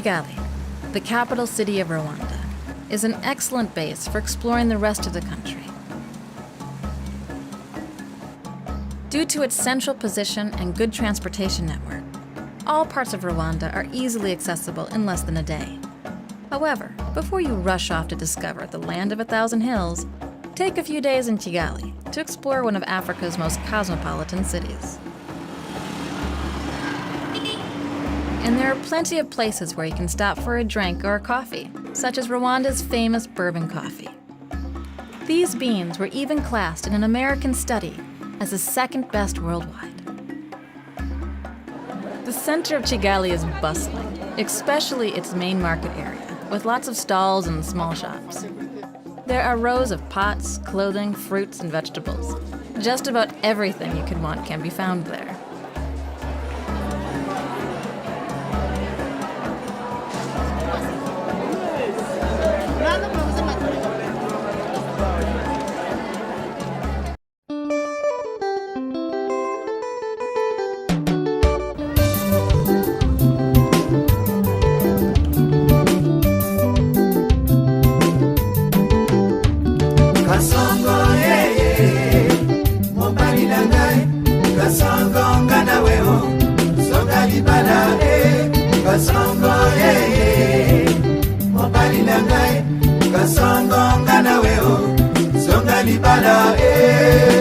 Kigali, the capital city of Rwanda, is an excellent base for exploring the rest of the country. Due to its central position and good transportation network, all parts of Rwanda are easily accessible in less than a day. However, before you rush off to discover the land of 1,000 hills, take a few days in Kigali to explore one of Africa's most cosmopolitan cities. And there are plenty of places where you can stop for a drink or a coffee, such as Rwanda's famous bourbon coffee. These beans were even classed in an American study as the second best worldwide. The center of Kigali is bustling, especially its main market area, with lots of stalls and small shops. There are rows of pots, clothing, fruits, and vegetables. Just about everything you could want can be found there.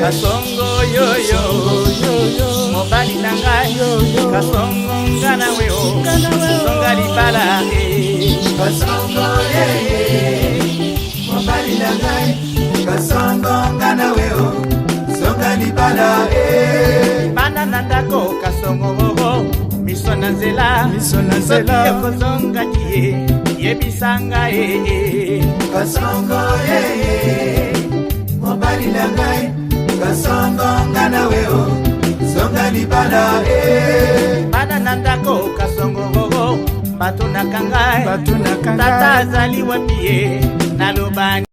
Kasongo yo yo mobali nangai kasongo ngana weo songa libala kasongo mobali nangai kasongo ngana weo songa libala bana nandako kasongo misona nzela kozonga kiye yebisanga kasongo mobali nangai kasongo ngana weo songa libala bana nandako kasongo batuna kangai tata zali wapie nalobani